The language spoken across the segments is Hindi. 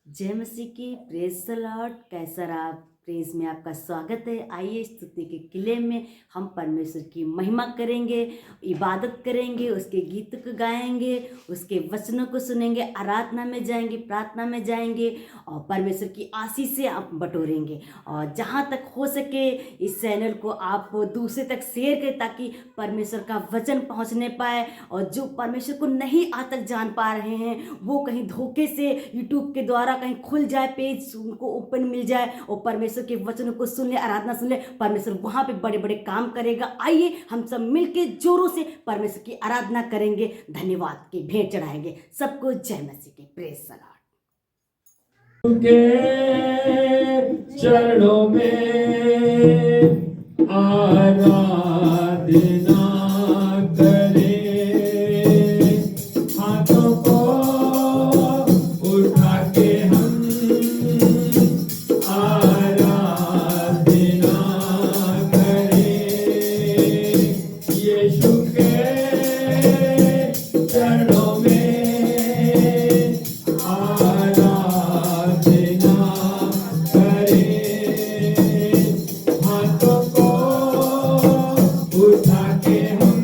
जय मसीह की प्रेज द लॉर्ड। कैसा रहा प्रेज में आपका स्वागत है। आइए स्तुति के किले में हम परमेश्वर की महिमा करेंगे, इबादत करेंगे, उसके गीत को गाएंगे, उसके वचनों को सुनेंगे, आराधना में जाएंगे, प्रार्थना में जाएंगे और परमेश्वर की आशीष से आप बटोरेंगे। और जहाँ तक हो सके इस चैनल को आप दूसरे तक शेयर करें ताकि परमेश्वर का वचन पहुँचने पाए। और जो परमेश्वर को नहीं आज तक जान पा रहे हैं वो कहीं धोखे से यूट्यूब के द्वारा कहीं खुल जाए, पेज उनको ओपन मिल जाए और परमेश्वर के वचनों को सुन ले, आराधना सुन ले, परमेश्वर वहां पे बड़े बड़े काम करेगा। आइए हम सब मिलके जोरों से परमेश्वर की आराधना करेंगे, धन्यवाद की भेंट चढ़ाएंगे। सबको जय मसीह की प्रेज द लॉर्ड। के चरणों में आराधना करें, हाथों को उठा के हम आराधना करें। यीशु के चरणों में आराधना करें, हाथों को उठा के हम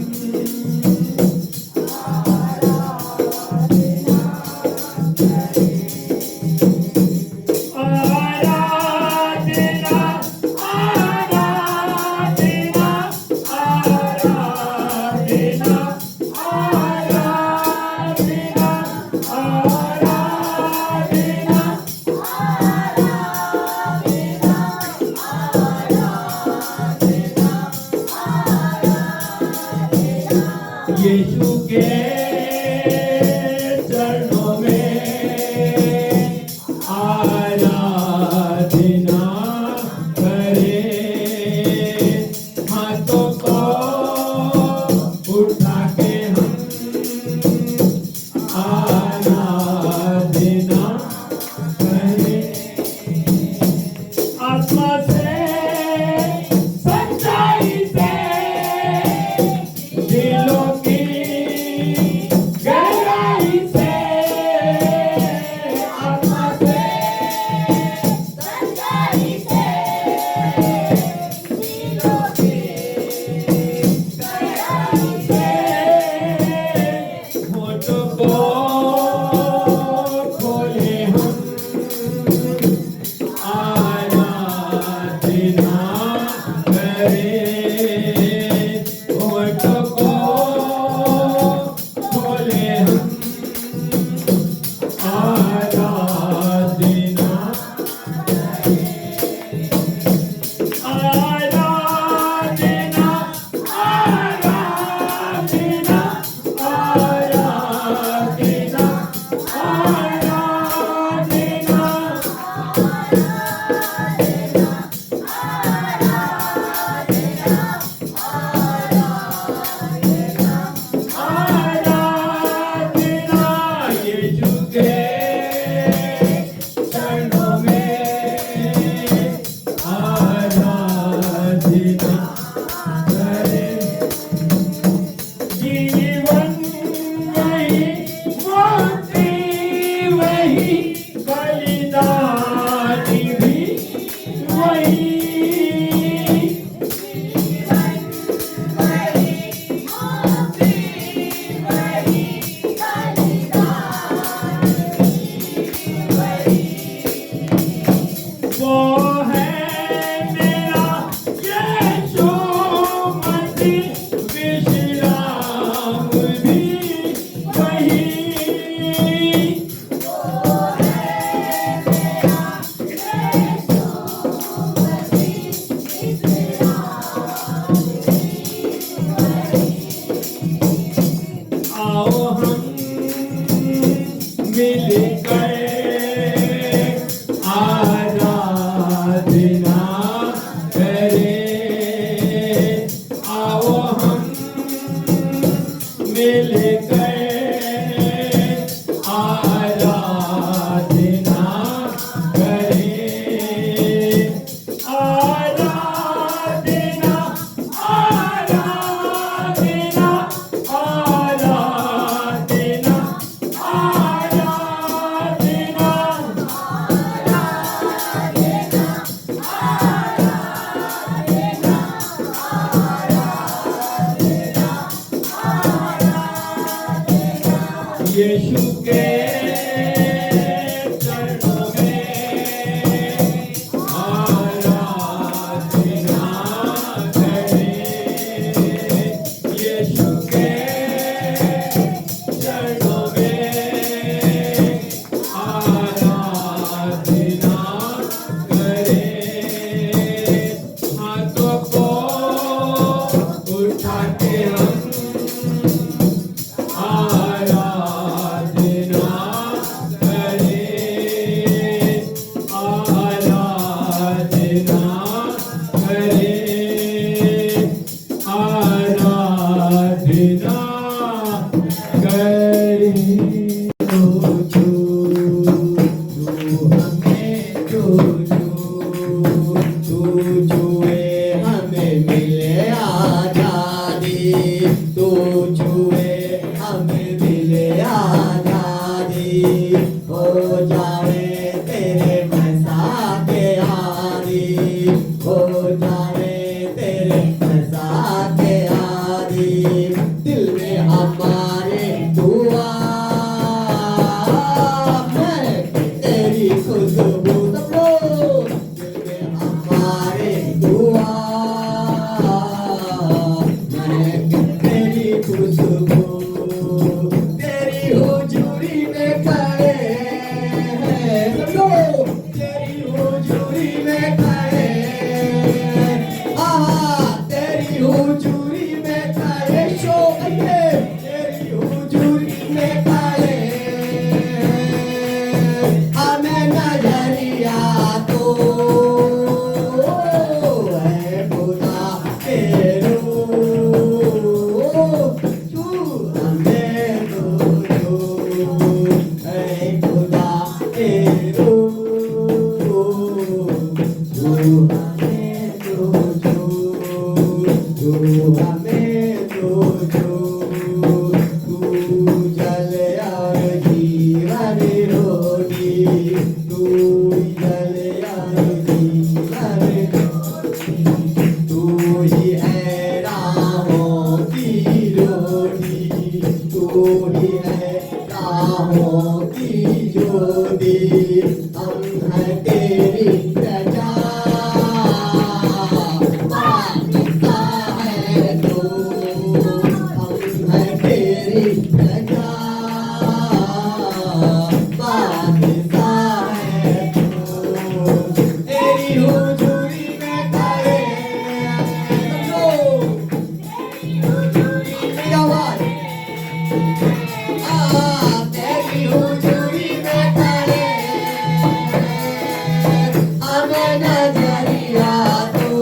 यीशु के चरणों में आराधना करें, हाथों को उठा के हम आराधना करें। आत्मा से सच्चाई से दिलों की गहराई से, आत्मा से सच्चाई से दिलों की गहराई से, होठों को खोले हम आराधना करें, होठों को खोले हम आराधना आराधना आराधना आराधना आराधना आराधना। यीशु के चरणों में आराधना करें। जीवन वही, मुक्ति वही, बलिदान भी वही। वो है मेरा यीशु मसीह, विश्राम भी वही। आओ हम मिलकर आराधना करें, आओ हम मिलकर आराधना करें, आराधना आराधना आराधना आराधना जाए तेरे मैसा के आदि, हो जाए तेरे मैसा के आदि, दिल में हमारे दुआ मैं तेरी खुशबू सबको, दिल में हमारे दुआ मैं तेरी खुशबू, तेरी हुजूरी में खड़े हैं सब लोग, तेरी हुजूरी में खड़े, तेरी हुजूरी में खड़े शो आइए, तेरी हुजूरी में खड़े, हमें नजरिया तो है खुदा तेरू, तू हमें तो जो है खुदा तेरू, तू हमें तो जो, तू हमें तो जो, तू जल और जीवन रोटी, तू जल और जीवन रोटी, तू ही है राहों की रोटी, तू ही है राहों की ज्योति, हम हैं तेरी प्रजा, बादशाह है तू, हम हैं तेरी प्रजा, बादशाह है तू, तेरी हुजूरी में खड़े सब लोग, मेरी आवाज़, तेरी हुजूरी में खड़े, हमें नजरिया तू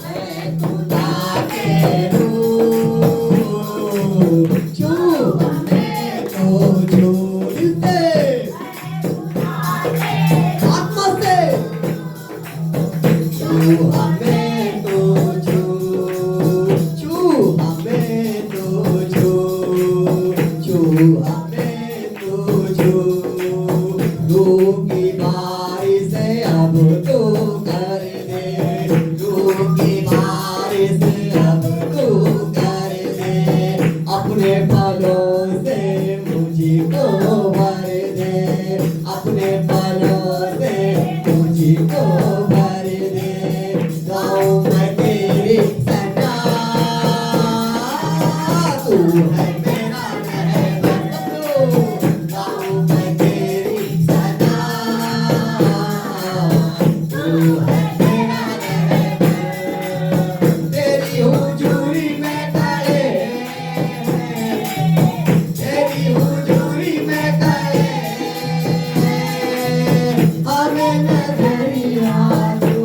है खुदा तेरू, छू हमें तो छू दिल से, आत्मा से, छू हमें तो छू, छू हमें तो छू, छू हमें तो छू, रूह की बारिश अब तो कर दे, रूह की बारिश अब तो कर दे, अपने फलों से मुझको भर दे, अपने फलों से मुझको भर दे, गाँव में तेरी सजा, तू है मेरा रहमत, गाँव में तेरी सजा, तू है मेरा रहमत, तेरी हुजूरी में खड़े हैं, तेरी हुजूरी में खड़े, हमें नजरिया तू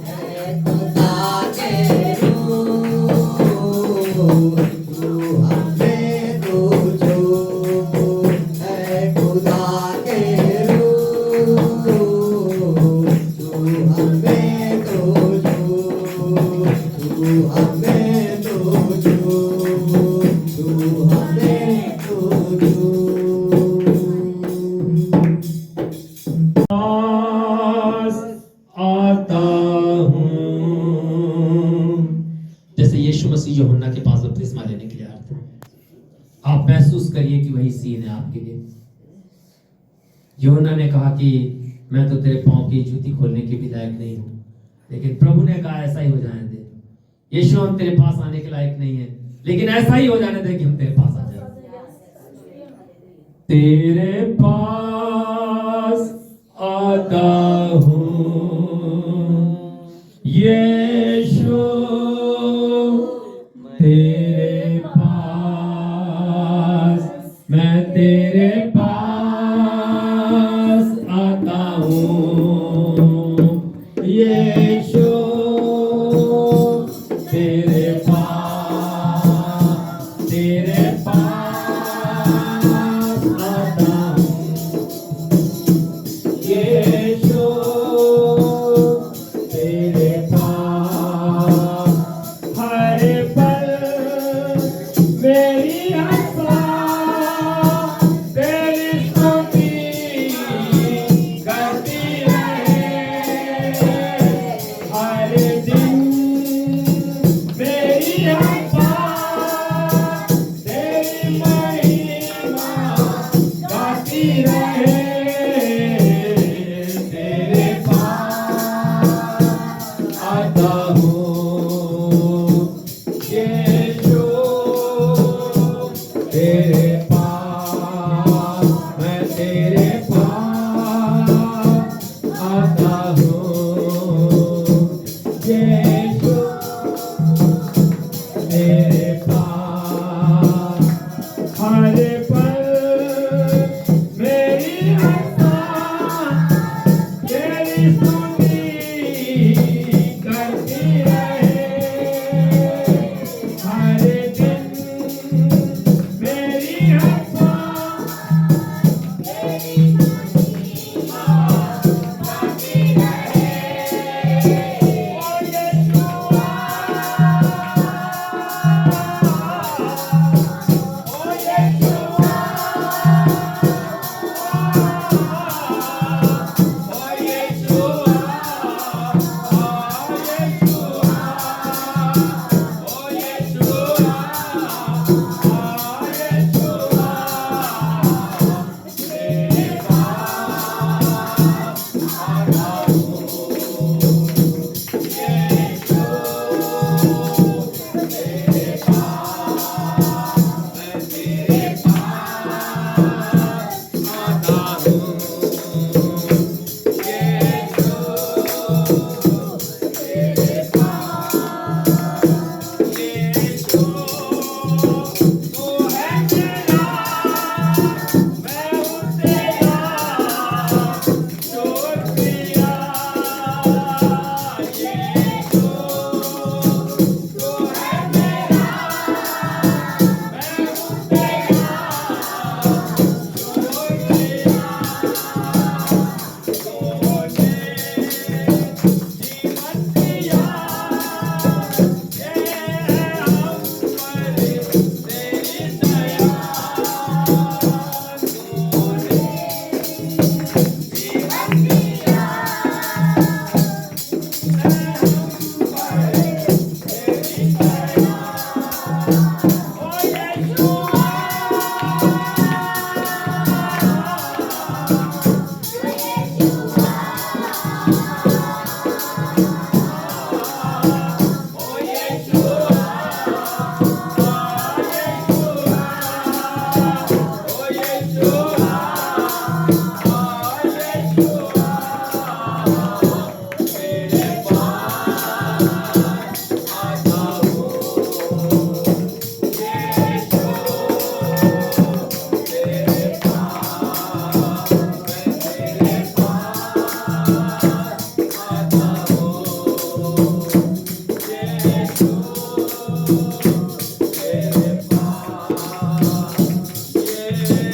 है खुदा तेरू, तू हमें तो जो है खुदा तेरू, तू हमें तो जो, तू हमें तो जो, तू हमें तो जो। पास आता हूँ। जैसे यीशु मसीह यूहन्ना के पास बपतिस्मा लेने के लिए आए थे, आप महसूस करिए कि वही सीन है आपके लिए। यूहन्ना ने कहा कि मैं तो तेरे पांव की जूती खोलने के भी लायक नहीं हूँ, लेकिन प्रभु ने कहा ऐसा ही हो जाने दे। यीशु हम तेरे पास आने के लायक नहीं है, लेकिन ऐसा ही हो जाने दे कि हम तेरे पास आ जाए। तेरे पास आता हूँ यीशु, तेरे पास, मैं तेरे पास आता हूँ यीशु, तेरे पास, तेरे पास आता हूँ यीशु, तेरे पास, हर पल मेरी आशा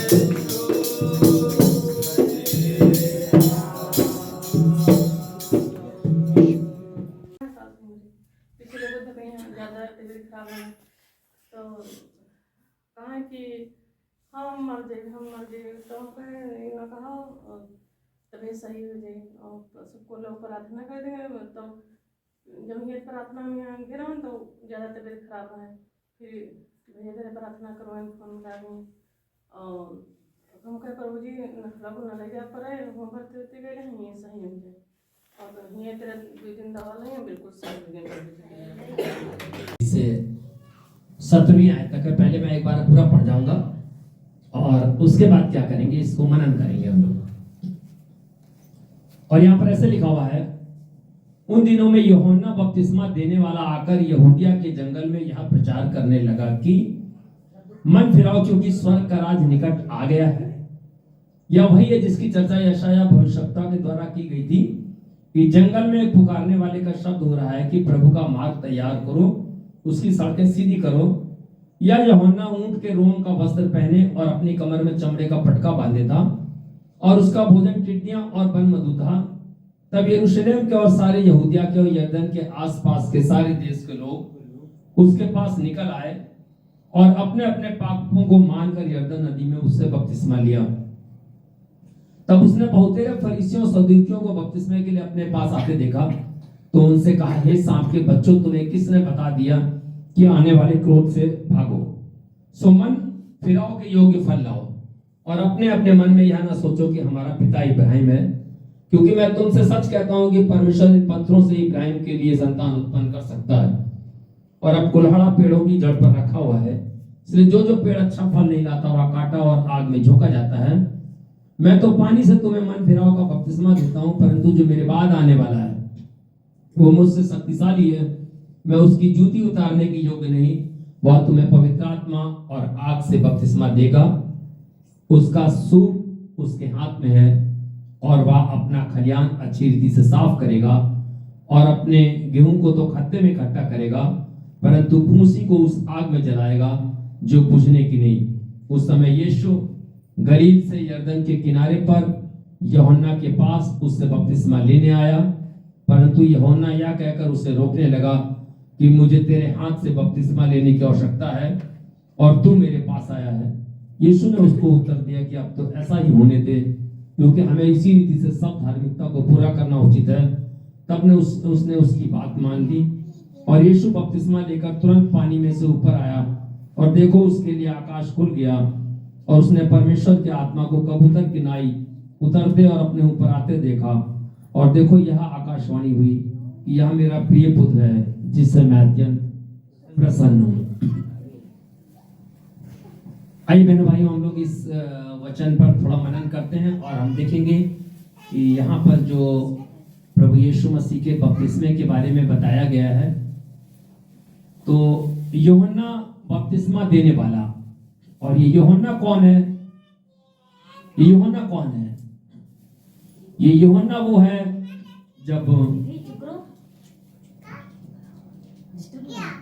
पिछले बुध कहीं ज़्यादा तबीयत खराब है तो कहा है कि हम मर जाए तो ना कहा तबीयत सही हो जाए और सबको लोग प्रार्थना कर देंगे। तो जब ये प्रार्थना में गिरा तो ज़्यादा तबीयत खराब है, फिर धीरे धीरे प्रार्थना करवाएं फोन करें और हम कहे प्रभु जी लगो न ले जा पड़े वो भरते गए ये सही हो जाए और ये तेरा 2 दिन दवा लें बिल्कुल सही हो गए। इसे 17वीं आयत तक है, पहले मैं एक बार पूरा पढ़ जाऊंगा और उसके बाद क्या करेंगे, इसको मनन करेंगे हम लोग। और यहाँ पर ऐसे लिखा हुआ है, उन दिनों में यूहन्ना बपतिस्मा देने वाला आकर यहूदिया के जंगल में यह प्रचार करने लगा कि मन फिराओ क्योंकि स्वर्ग का राज निकट आ गया है। यह वही है जिसकी चर्चा यशायाह भविष्यवक्ता के द्वारा की गई थी कि जंगल में एक पुकारने वाले का शब्द हो रहा है कि प्रभु का मार्ग तैयार करो, उसकी सड़कें सीधी करो। या यूहन्ना ऊंट के रोम का वस्त्र पहने और अपनी कमर में चमड़े का पटका बांधे था और उसका भोजन टिड्डियां और बन मधु था। तब यरूशलेम के और सारे यहूदिया के और यरदन के आसपास के सारे देश के लोग उसके पास निकल आए और अपने अपने पापों को मानकर यरदन नदी में उससे बपतिस्मा लिया। तब उसने बहुतेरे फरीसियों और सदूकियों को बपतिस्मे के लिए अपने पास आते देखा तो उनसे कहा, हे सांप के बच्चों, तुम्हें किसने बता दिया कि आने वाले क्रोध से भागो? सो मन फिराओ के योग्य फल लाओ और अपने अपने मन में यह ना सोचो कि हमारा पिता इब्राहिम है, क्योंकि मैं तुमसे सच कहता हूं कि परमेश्वर इन पत्थरों से इब्राहिम के लिए संतान उत्पन्न कर सकता है। और अब कुल्हाड़ा पेड़ों की जड़ पर रखा हुआ है, इसलिए जो जो पेड़ अच्छा फल नहीं लाता वह काटा और आग में झोंका जाता है। मैं तो पानी से तुम्हें मन फिराओ का बपतिस्मा देता हूं, परंतु जो मेरे बाद आने वाला है वो मुझसे शक्तिशाली है, मैं उसकी जूती उतारने की योग्य नहीं। वह तुम्हें पवित्र आत्मा और आग से बपतिस्मा देगा। उसका सूप उसके हाथ में है और वह अपना खलियान अच्छी रीति से साफ करेगा और अपने गेहूं को तो खत्ते में इकट्ठा करेगा, परंतु भूसी को उस आग में जलाएगा जो बुझने की नहीं। उस समय यीशु गलील से यरदन के किनारे पर यूहन्ना के पास उससे बपतिस्मा लेने आया, परंतु यूहन्ना यह कहकर उसे रोकने लगा कि मुझे तेरे हाथ से बपतिस्मा लेने की आवश्यकता है और तू मेरे पास आया है। यीशु ने उसको उत्तर दिया कि अब तो ऐसा ही होने दे, क्योंकि हमें इसी रीति से सब धार्मिकता को पूरा करना उचित है। तब ने उसने उसकी बात मान ली और यीशु बपतिस्मा लेकर तुरंत पानी में से ऊपर आया और देखो उसके लिए आकाश खुल गया और उसने परमेश्वर के आत्मा को कबूतर की नाई उतरते और अपने ऊपर आते देखा। और देखो यह आकाशवाणी हुई कि यह मेरा प्रिय पुत्र है जिससे मैं अत्यंत प्रसन्न हूं। आइए बहनों भाइयों, हम लोग इस वचन पर थोड़ा मनन करते हैं और हम देखेंगे कि यहाँ पर जो प्रभु यीशु मसीह के बपतिस्मे के बारे में बताया गया है, तो यूहन्ना बपतिस्मा देने वाला, और ये यूहन्ना कौन है? ये यूहन्ना कौन है? ये यूहन्ना वो है जब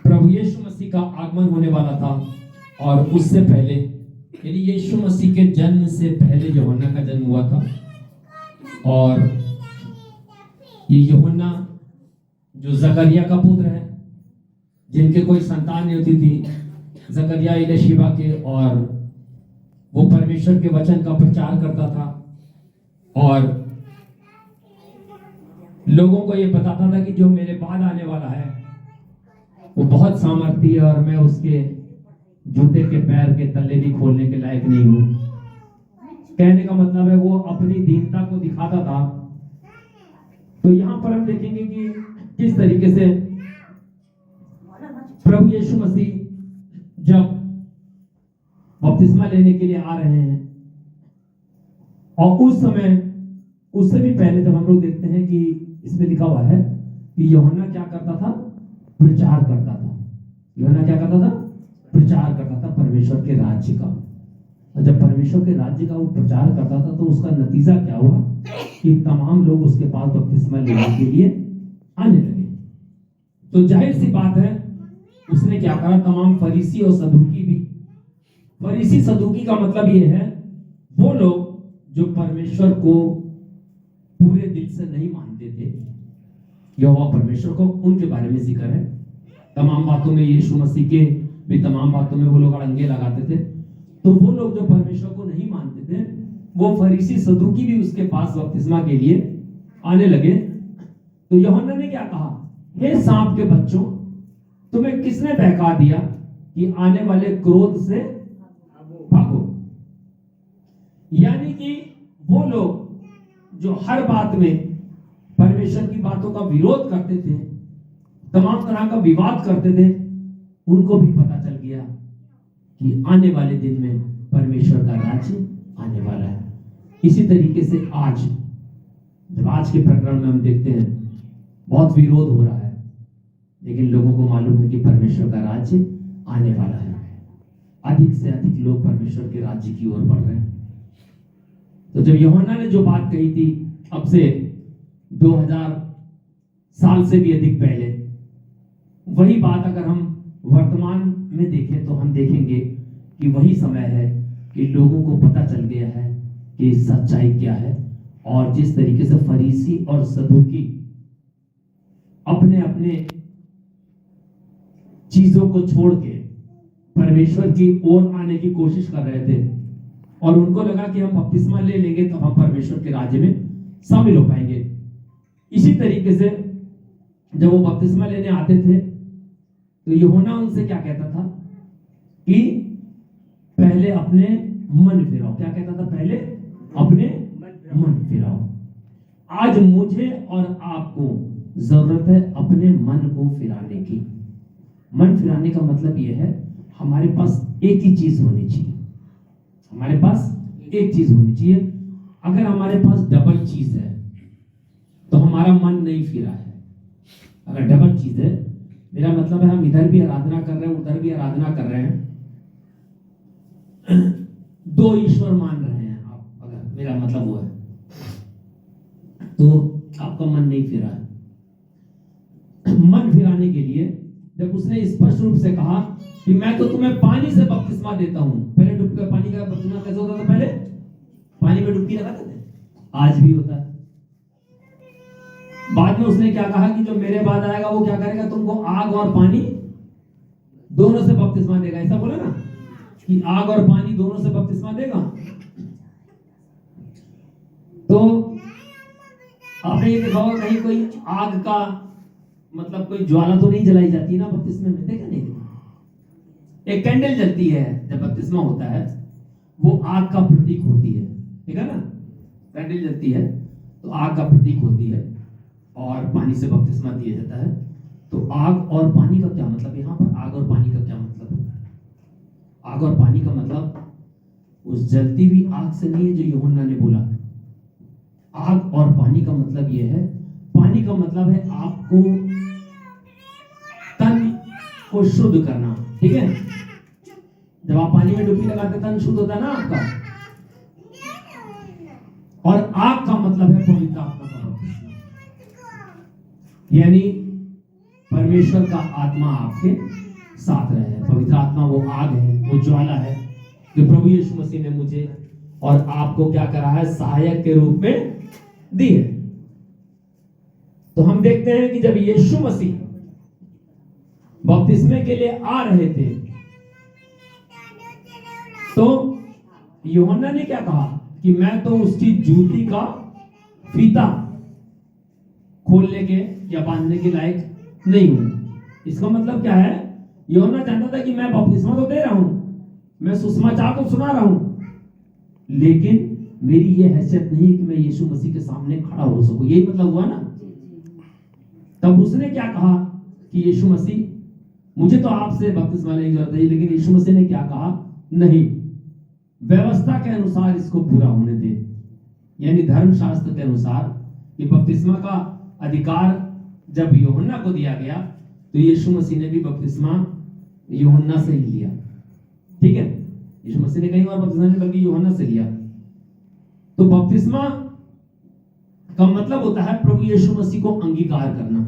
प्रभु यीशु मसीह का आगमन होने वाला था और उससे पहले, यानी यीशु मसीह के जन्म से पहले यूहन्ना का जन्म हुआ था। और ये यूहन्ना जो जकरिया का पुत्र है, जिनके कोई संतान नहीं होती थी, जकरिया इलिशिबा के, और वो परमेश्वर के वचन का प्रचार करता था और लोगों को ये बताता था कि जो मेरे बाद आने वाला है वो बहुत सामर्थी है और मैं उसके जूते के पैर के तले भी खोलने के लायक नहीं हूं। कहने का मतलब है वो अपनी दीनता को दिखाता था। तो यहां पर हम देखेंगे कि किस तरीके से प्रभु यीशु मसीह जब बपतिस्मा लेने के लिए आ रहे हैं, और उस समय उससे भी पहले जब हम लोग देखते हैं कि इसमें लिखा हुआ है कि यूहन्ना क्या करता था? प्रचार करता था। यूहन्ना क्या करता था? प्रचार करता था परमेश्वर के राज्य का। और जब परमेश्वर के राज्य का वो प्रचार करता था तो उसका नतीजा क्या हुआ कि तमाम लोग उसके पास बपतिस्मा लेने के लिए आने लगे। तो जाहिर सी बात है उसने क्या करा? तमाम फरीसी और सदूकी भी, फरीसी सदूकी का मतलब ये है वो लोग जो परमेश्वर को पूरे दिल से नहीं मानते थे, यहोवा परमेश्वर को, उनके बारे में जिक्र है। तमाम बातों में यीशु मसीह के भी तमाम बातों में वो लोग अड़ंगे लगाते थे। तो वो लोग जो परमेश्वर को नहीं मानते थे, वो फरीसी सदूकी भी उसके पास बपतिस्मा के लिए आने लगे। तो यूहन्ना ने क्या कहा, हे सांप के बच्चों, तुम्हें किसने बहका दिया कि आने वाले क्रोध से भागो। यानी कि वो लोग जो हर बात में परमेश्वर की बातों का विरोध करते थे, तमाम तरह का विवाद करते थे, उनको भी पता चल गया कि आने वाले दिन में परमेश्वर का राज्य आने वाला है। इसी तरीके से आज, जब आज के प्रकरण में हम देखते हैं बहुत विरोध हो रहा है, लेकिन लोगों को मालूम है कि परमेश्वर का राज्य आने वाला है। अधिक से अधिक लोग परमेश्वर के राज्य की ओर बढ़ रहे हैं। तो जब यूहन्ना ने जो बात कही थी अब से 2000 साल से भी अधिक पहले, वही बात अगर हम वर्तमान में देखें तो हम देखेंगे कि वही समय है कि लोगों को पता चल गया है कि सच्चाई क्या है। और जिस तरीके से फरीसी और सदूकी अपने अपने चीजों को छोड़ के परमेश्वर की ओर आने की कोशिश कर रहे थे, और उनको लगा कि हम बपतिस्मा ले लेंगे तब हम परमेश्वर के राज्य में शामिल हो पाएंगे। इसी तरीके से जब वो बपतिस्मा लेने आते थे तो यूहन्ना उनसे क्या कहता था कि पहले अपने मन फिराओ। क्या कहता था? पहले अपने मन फिराओ। आज मुझे और आपको जरूरत है अपने मन को फिराने की। मन फिराने का मतलब यह है, हमारे पास एक ही चीज होनी चाहिए। हमारे पास एक चीज होनी चाहिए। अगर हमारे पास डबल चीज है तो हमारा मन नहीं फिरा है। अगर डबल चीज है, मेरा मतलब है हम इधर भी आराधना कर रहे हैं, उधर भी आराधना कर रहे हैं, दो ईश्वर मान रहे हैं आप, अगर मेरा मतलब वो है, तो आपका मन नहीं फिरा है। मन फिराने के लिए जब उसने स्पष्ट रूप से कहा कि मैं तो तुम्हें पानी से बपतिस्मा देता हूं, पहले डुबकी, पानी का बपतिस्मा कैसे होता था? पहले पानी में डुबकी लगाते थे, आज भी होता है। बाद में उसने क्या कहा कि जो मेरे बाद आएगा वो क्या करेगा, तुमको आग और पानी दोनों से बपतिस्मा देगा। ऐसा बोला ना कि आग और पानी दोनों से बपतिस्मा देगा। तो आपने ये देखा होगा कहीं कोई आग का मतलब कोई ज्वाला तो नहीं जलाई जाती है ना बपतिस्मे में, देखा नहीं? एक कैंडल जलती है जब बपतिस्मा होता है, वो आग का प्रतीक होती है, ठीक है ना? कैंडल जलती है तो आग का प्रतीक होती है, और पानी से बपतिस्मा दिया जाता है। तो आग और पानी का क्या मतलब है? यहाँ पर आग और पानी का क्या मतलब है? आग और पानी का मतलब उस जलती हुई आग से नहीं है जो यूहन्ना ने बोला। आग और पानी का मतलब यह है, पानी का मतलब है आपको तन को शुद्ध करना, ठीक है? जब आप पानी में डुबकी लगाते तन शुद्ध होता है ना आपका। और आग का मतलब है पवित्र आत्मा का बपतिस्मा, यानी परमेश्वर का आत्मा आपके साथ रहे। पवित्र आत्मा वो आग है, वो ज्वाला है जो प्रभु यीशु मसीह ने मुझे और आपको क्या करा है? सहायक के रूप में दी है। तो हम देखते हैं कि जब यीशु मसीह बपतिस्मे के लिए आ रहे थे तो यूहन्ना ने क्या कहा कि मैं तो उसकी जूती का फीता खोलने के या बांधने के लायक नहीं हूं। इसका मतलब क्या है? यूहन्ना जानता था कि मैं बपतिस्मा तो दे रहा हूं, मैं सुसमाचार तो सुना रहा हूं, लेकिन मेरी ये हैसियत नहीं कि मैं यीशु मसीह के सामने खड़ा हो सकूं। यही मतलब हुआ ना? तब उसने क्या कहा कि यीशु मसीह, मुझे तो आपसे बपतिस्मा लेने की जरूरत है, लेकिन यीशु मसीह ने क्या कहा? नहीं, व्यवस्था के अनुसार इसको पूरा होने दे। यानी धर्मशास्त्र के अनुसार ये बपतिस्मा का अधिकार जब यूहन्ना को दिया गया तो यीशु मसीह ने भी बपतिस्मा यूहन्ना से ही लिया, ठीक है? यीशु मसीह ने कहीं और बपतिस्मा नहीं बल्कि यूहन्ना से लिया। तो बपतिस्मा का मतलब होता है प्रभु यीशु मसीह को अंगीकार करना,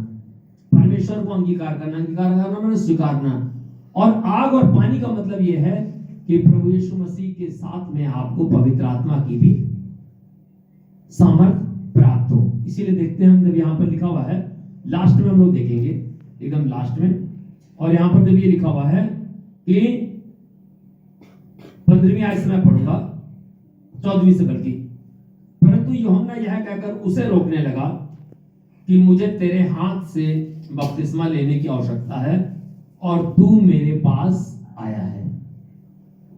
परमेश्वर को अंगीकार करना। अंगीकार करना मतलब स्वीकारना। और आग और पानी का मतलब यह है कि प्रभु यीशु मसीह के साथ में आपको पवित्र आत्मा की भी सामर्थ प्राप्त हो। इसीलिए देखते हैं हम, जब यहाँ पर लिखा हुआ है, लास्ट में हम लोग देखेंगे एकदम लास्ट में, और यहाँ पर जब ये लिखा हुआ है कि 15वीं आयत से मैं पढ़ूंगा, 14वीं से बल्कि, परंतु यूहन्ना यह कहकर उसे रोकने लगा कि मुझे तेरे हाथ से बपतिस्मा लेने की आवश्यकता है और तू मेरे पास आया है।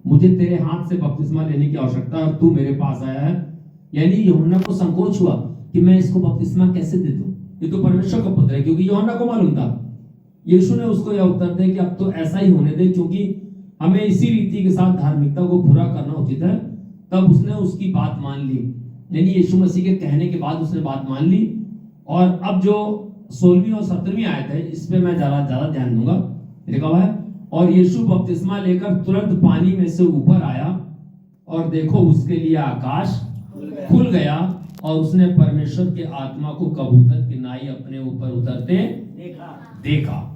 मुझे तेरे हाथ से बपतिस्मा लेने की आवश्यकता है और तू मेरे पास आया है। यानी यूहन्ना को संकोच हुआ कि मैं इसको बपतिस्मा कैसे दे दूं, ये तो परमेश्वर का पुत्र है, क्योंकि यूहन्ना को मालूम था। यीशु ने उसको यह उत्तर दिया कि अब तो ऐसा ही होने दे, क्योंकि हमें इसी रीति के साथ धार्मिकता को पूरा करना उचित है। तब उसने उसकी बात मान ली, यानी यीशु मसीह के कहने के बाद उसने बात मान ली। और अब जो 16वीं और 17वीं आयत है, इस पे मैं ज्यादा ध्यान दूंगा। लिखा हुआ है, और यीशु बपतिस्मा लेकर तुरंत पानी में से ऊपर आया और देखो उसके लिए आकाश खुल गया और उसने परमेश्वर के आत्मा को कबूतर की नाई अपने ऊपर उतरते देखा।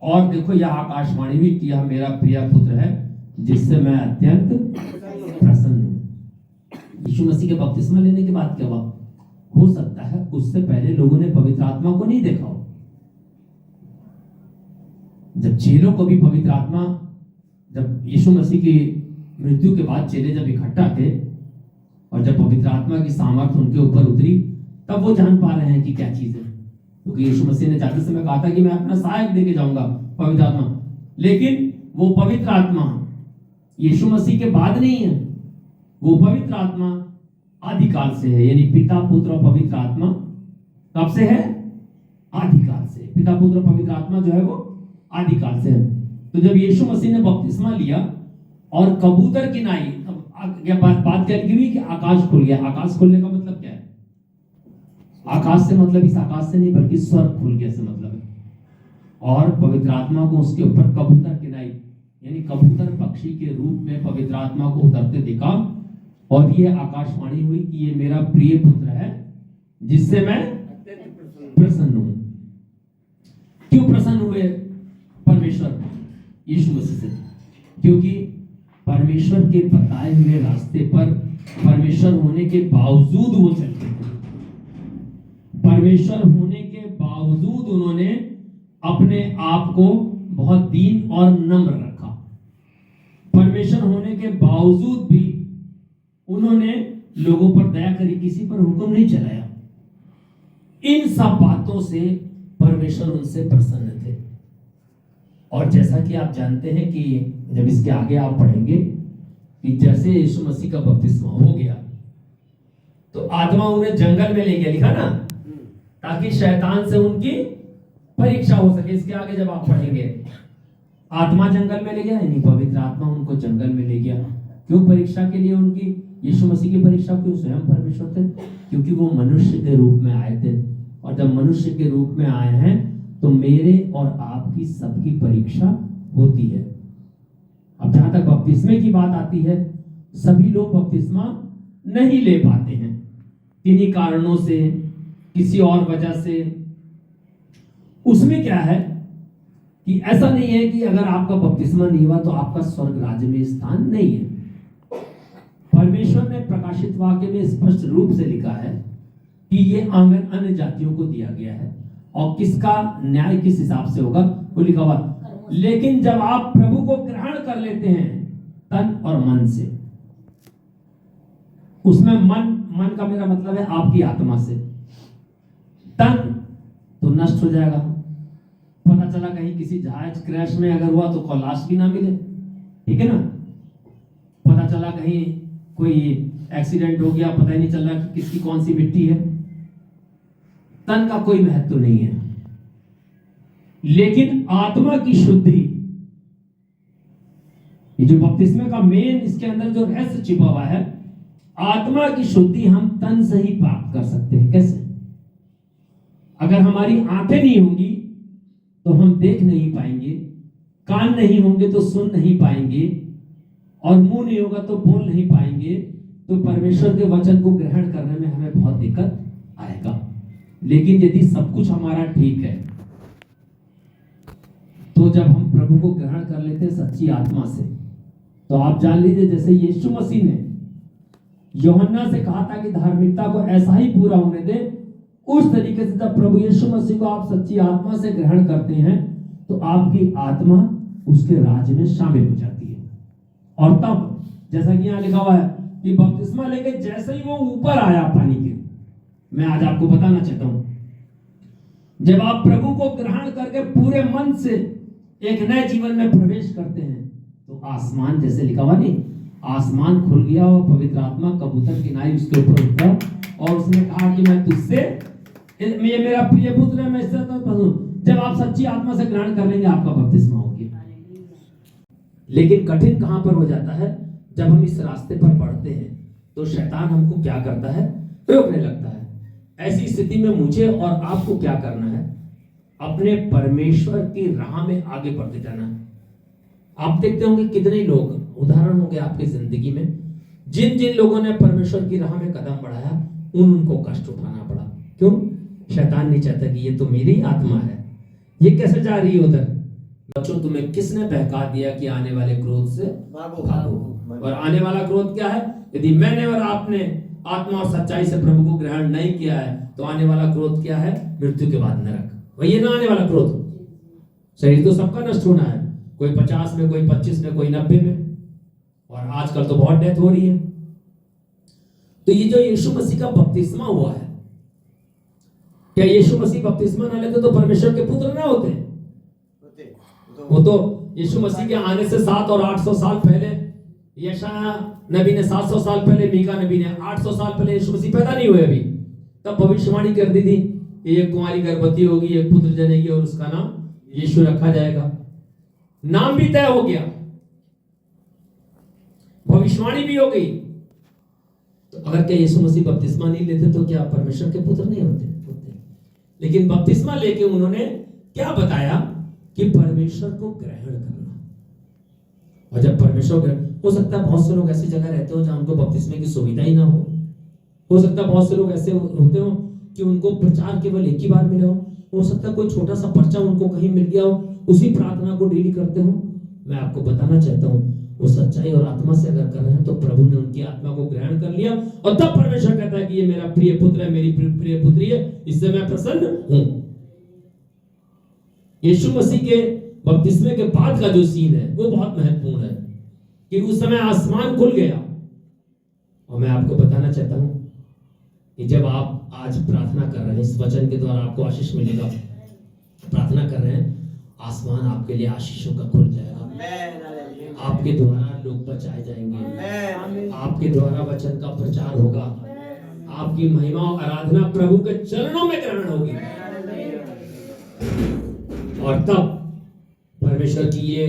और देखो यह आकाशवाणी भी किया, मेरा प्रिय पुत्र है जिससे मैं अत्यंत प्रसन्न हूं। यीशु मसीह के बपतिस्मा लेने के बाद क्या हुआ? हो सकता है उससे पहले लोगों ने पवित्र आत्मा को नहीं देखा हो। जब चेलों को भी पवित्र आत्मा, जब यीशु मसीह की मृत्यु के बाद चेले जब इकट्ठा थे और जब पवित्र आत्मा की सामर्थ्य उनके ऊपर उतरी, तब वो जान पा रहे हैं कि क्या चीज है। क्योंकि यीशु मसीह ने जाते समय कहा था कि मैं अपना सहायक देके जाऊंगा, पवित्र आत्मा। लेकिन वो पवित्र आत्मा यीशु मसीह के बाद नहीं है, वो पवित्र आत्मा आदिकाल से है। यानी पिता, पुत्र और पवित्र आत्मा कब से है? आदिकाल से। पिता, पुत्र और पवित्र आत्मा जो है वो आदिकाल से है। तो जब यीशु मसीह ने बपतिस्मा लिया और कबूतर की नाई, बात क्या लिखी हुई कि आकाश खुल गया। आकाश खुलने का मतलब क्या है? आकाश से मतलब इस आकाश से नहीं, बल्कि स्वर्ग खुल गया से मतलब है। और पवित्र आत्मा को उसके ऊपर कबूतर की नाई, यानी कबूतर पक्षी के रूप में पवित्र आत्मा को उतरते देखा। और ये आकाशवाणी हुई कि ये मेरा प्रिय पुत्र है जिससे मैं प्रसन्न हूं। क्यों प्रसन्न हुए परमेश्वर यीशु मसीह से? क्योंकि परमेश्वर के बताए हुए रास्ते पर परमेश्वर होने के बावजूद वो चलते थे। परमेश्वर होने के बावजूद उन्होंने अपने आप को बहुत दीन और नम्र रखा। परमेश्वर होने के बावजूद भी उन्होंने लोगों पर दया करी, किसी पर हुक्म नहीं चलाया। इन सब बातों से परमेश्वर उनसे प्रसन्न थे। और जैसा कि आप जानते हैं कि जब इसके आगे आप पढ़ेंगे कि जैसे यीशु मसीह का बपतिस्मा हो गया तो आत्मा उन्हें जंगल में ले गया, लिखा ना, ताकि शैतान से उनकी परीक्षा हो सके। इसके आगे जब आप पढ़ेंगे, आत्मा जंगल में ले गया, यानी पवित्र आत्मा उनको जंगल में ले गया। क्यों? परीक्षा के लिए उनकी। यीशु मसीह की परीक्षा क्यों? स्वयं परमेश्वर थे, क्योंकि वो मनुष्य के रूप में आए थे। और जब मनुष्य के रूप में आए हैं तो मेरे और आपकी सबकी परीक्षा होती है। अब जहां तक बपतिस्मे की बात आती है, सभी लोग बपतिस्मा नहीं ले पाते हैं, किन्हीं कारणों से, किसी और वजह से। उसमें क्या है कि ऐसा नहीं है कि अगर आपका बपतिस्मा नहीं हुआ तो आपका स्वर्ग राज्य में स्थान नहीं है। परमेश्वर ने प्रकाशित वाक्य में स्पष्ट रूप से लिखा है कि ये आंगन अन्य जातियों को दिया गया है। और किसका न्याय किस हिसाब से होगा वो लिखा हुआ। लेकिन जब आप प्रभु को ग्रहण कर लेते हैं तन और मन से, उसमें मन का मेरा मतलब है आपकी आत्मा से। तन तो नष्ट हो जाएगा। पता चला कहीं किसी जहाज क्रैश में अगर हुआ तो लाश भी ना मिले, ठीक है ना। पता चला कहीं कोई एक्सीडेंट हो गया, पता ही नहीं चल रहा कि किसकी कौन सी मिट्टी है। तन का कोई महत्व नहीं है, लेकिन आत्मा की शुद्धि, ये जो बपतिस्मे का मेन इसके अंदर जो रहस्य छिपा हुआ है, आत्मा की शुद्धि हम तन से ही प्राप्त कर सकते हैं। कैसे? अगर हमारी आंखें नहीं होंगी तो हम देख नहीं पाएंगे, कान नहीं होंगे तो सुन नहीं पाएंगे, और मुंह नहीं होगा तो बोल नहीं पाएंगे। तो परमेश्वर के वचन को ग्रहण करने में हमें बहुत दिक्कत आएगा। लेकिन यदि सब कुछ हमारा ठीक है तो जब हम प्रभु को ग्रहण कर लेते हैं सच्ची आत्मा से, तो आप जान लीजिए जैसे यीशु मसीह ने यूहन्ना से कहा था कि धार्मिकता को ऐसा ही पूरा होने दे, उस तरीके से जब प्रभु यीशु मसीह को आप सच्ची आत्मा से ग्रहण करते हैं तो आपकी आत्मा उसके राज में शामिल हो जाती है। और तब जैसा कि यहाँ लिखा हुआ है कि बपतिस्मा लेके जैसे ही वो ऊपर आया पानी के, मैं आज आपको बताना चाहता हूं, जब आप प्रभु को ग्रहण करके पूरे मन से एक नए जीवन में प्रवेश करते हैं तो आसमान, जैसे लिखा हुआ नहीं, आसमान खुल गया और पवित्र आत्मा कबूतर की नाई उसके ऊपर उतरा और उसने कहा कि मैं तुझसे, ये मेरा प्रिय पुत्र है, मैं इससे पसंद। जब आप सच्ची आत्मा से ग्रहण कर लेंगे आपका बपतिस्मा हो गया। लेकिन कठिन कहां पर हो जाता है, जब हम इस रास्ते पर बढ़ते हैं तो शैतान हमको क्या करता है, रोकने लगता है। ऐसी स्थिति में मुझे और आपको क्या करना है, अपने परमेश्वर की राह में आगे बढ़ते जाना है। आप देखते होंगे कितने लोग, उदाहरण होंगे आपकी जिंदगी में, जिन जिन लोगों ने परमेश्वर की राह में कदम बढ़ाया उनको कष्ट उठाना पड़ा। क्यों? शैतान नहीं चाहता कि ये तो मेरी आत्मा है, ये कैसे जा रही है उधर। बच्चों, तुम्हें किसने बहका दिया कि आने वाले क्रोध से भागो। और आने वाला क्रोध क्या है? यदि मैंने और आपने आत्मा और सच्चाई से प्रभु को ग्रहण नहीं किया है तो आने वाला क्रोध क्या है? मृत्यु के बाद नरक। वही है ना आने वाला क्रोध। शरीर तो सबका नष्ट होना है, कोई 50 में, कोई 25 में, कोई 90 में, और आजकल तो बहुत डेथ हो रही है। तो ये जो यीशु मसीह का बपतिस्मा हुआ है, क्या यीशु मसीह बपतिस्मा ना लेते तो परमेश्वर के पुत्र ना होते? वो तो यीशु मसीह के आने से 700 और 800 साल पहले, यशाया नबी ने 700 साल पहले, मीका नबी ने 800 साल पहले, यीशु मसीह पैदा नहीं हुए अभी, तब भविष्यवाणी कर दी थी कि एक कुंवारी गर्भवती होगी, एक पुत्र जनेगी और उसका नाम यीशु रखा जाएगा। नाम भी तय हो गया, भविष्यवाणी भी हो गई। तो अगर क्या यीशु मसीह बपतिस्मा नहीं लेते तो क्या परमेश्वर के पुत्र नहीं होते? लेकिन बपतिस्मा लेके उन्होंने क्या बताया कि परमेश्वर को ग्रहण करना। और जब परमेश्वर ग्रहण, हो सकता है बहुत से लोग ऐसी जगह रहते हो जहां उनको बपतिस्मे की सुविधा ही ना हो सकता है बहुत से लोग ऐसे होते हो कि उनको प्रचार केवल एक ही बार मिला हो सकता है कोई छोटा सा पर्चा उनको कहीं मिल गया हो, उसी प्रार्थना को डेली करते हो। मैं आपको बताना चाहता हूँ, वो सच्चाई और आत्मा से अगर कर रहे हैं तो प्रभु ने उनकी आत्मा को ग्रहण कर लिया और तब परमेश्वर कहता है कि ये मेरा प्रिय पुत्र है, मेरी प्रिय पुत्री है, इससे मैं प्रसन्न हूं। यीशु मसीह के बपतिस्मे के बाद का जो सीन है वो बहुत महत्वपूर्ण है कि उस समय आसमान खुल गया। और मैं आपको बताना चाहता हूं कि जब आप आज प्रार्थना कर रहे हैं, इस वचन के द्वारा आपको आशीष मिलेगा। प्रार्थना कर रहे हैं, आसमान आपके लिए आशीषों का खुल जाएगा। आपके द्वारा लोग बचाए जाएंगे, आपके द्वारा वचन का प्रचार होगा, आपकी महिमा और आराधना प्रभु के चरणों में ग्रहण होगी। और तब परमेश्वर की ये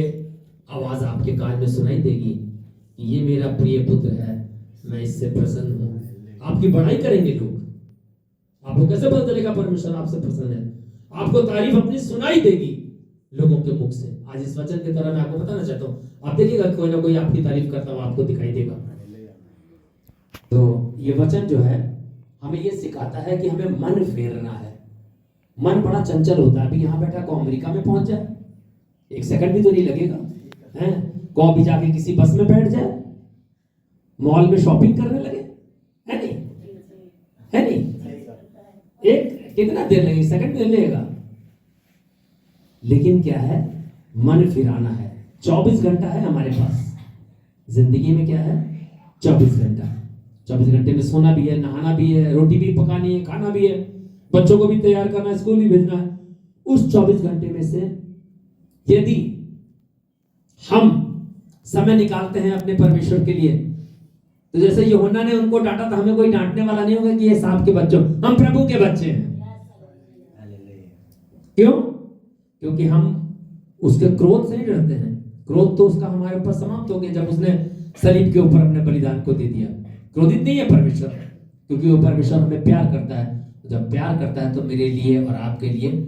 आवाज आपके कान में सुनाई देगी कि ये मेरा प्रिय पुत्र है, मैं इससे प्रसन्न हूं। आपकी बड़ाई करेंगे लोग। आपको कैसे पता चलेगा परमेश्वर आपसे प्रसन्न है? आपको तारीफ अपनी सुनाई देगी लोगों के मुख से। आज इस वचन के द्वारा मैं आपको बताना चाहता हूं, आप देखिएगा कोई ना कोई आपकी तारीफ करता हुआ आपको दिखाई देगा। तो ये वचन जो है हमें ये सिखाता है कि हमें मन फेरना है। मन बड़ा चंचल होता है। अभी यहाँ बैठा को अमेरिका में पहुंच जाए, एक सेकंड भी तो नहीं लगेगा, हैं? को भी जाके किसी बस में बैठ जाए, मॉल में शॉपिंग करने लगे, है नहीं? है नहीं? एक कितना देर लगेगा? सेकंड में लगेगा। लेकिन क्या है? मन फिराना है। 24 घंटा है हमारे पास जिंदगी में। क्या है? 24 घंटा। 24 घंटे में सोना भी है, नहाना भी है, रोटी भी पकानी है, खाना भी है, बच्चों को भी तैयार करना है, स्कूल भी भेजना है। उस 24 घंटे में से यदि हम समय निकालते हैं अपने परमेश्वर के लिए, तो जैसे यूहन्ना ने उनको डांटा था, हमें कोई डांटने वाला नहीं होगा कि ये सांप के बच्चों, हम प्रभु के बच्चे हैं। क्यों? क्योंकि हम उसके क्रोध से नहीं डरते हैं। क्रोध तो उसका हमारे ऊपर समाप्त हो गया जब उसने सलीब के ऊपर अपने बलिदान को दे दिया। क्रोधित नहीं है परमेश्वर, क्योंकि वो परमेश्वर हमें प्यार करता है। जब प्यार करता है तो मेरे लिए और आपके लिए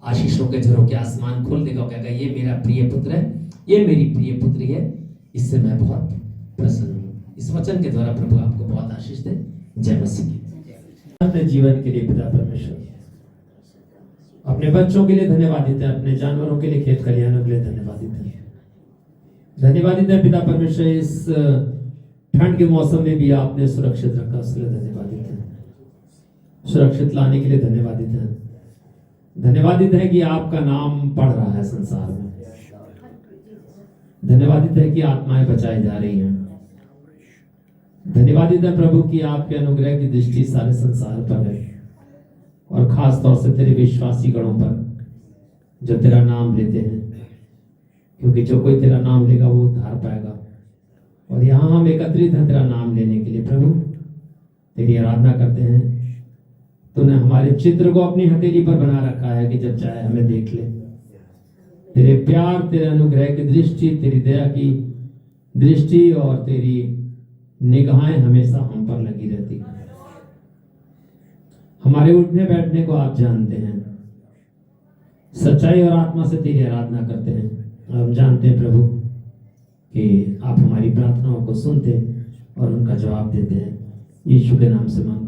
आशीषों के झरों के आसमान खोल देगा। कहेगा ये मेरा प्रिय पुत्र है, ये मेरी प्रिय पुत्री है, इससे मैं बहुत प्रसन्न हूँ। इस वचन के द्वारा प्रभु आपको बहुत आशीष दे। जय मसीह की। अपने जीवन के लिए पिता परमेश्वर, अपने बच्चों के लिए धन्यवाद देते हैं, अपने जानवरों के लिए, खेत खलिहानों के लिए धन्यवाद देते हैं। धन्यवादित है पिता परमेश्वर, इस ठंड के मौसम में भी आपने सुरक्षित रखा, उसके लिए धन्यवादित है। सुरक्षित लाने के लिए धन्यवादित है। धन्यवादित है कि आपका नाम पढ़ रहा है संसार में। धन्यवादित है कि आत्माएं बचाई जा रही हैं। धन्यवादित है प्रभु कि आपके अनुग्रह की दृष्टि सारे संसार पर है, और खास तौर से तेरे विश्वासी गणों पर जो तेरा नाम लेते हैं, क्योंकि जो कोई तेरा नाम लेगा वो उद्धार पाएगा। और यहाँ हम एकत्रित हैं तेरा नाम लेने के लिए। प्रभु तेरी आराधना करते हैं। तूने हमारे चित्र को अपनी हथेली पर बना रखा है कि जब चाहे हमें देख ले। तेरे प्यार, तेरे अनुग्रह की दृष्टि, तेरी दया की दृष्टि और तेरी निगाहें हमेशा हम पर लगी रहती है। हमारे उठने बैठने को आप जानते हैं। सच्चाई और आत्मा से तेरी आराधना करते हैं। हम जानते हैं प्रभु कि आप हमारी प्रार्थनाओं को सुनते और उनका जवाब देते हैं। यीशु के नाम से मांगते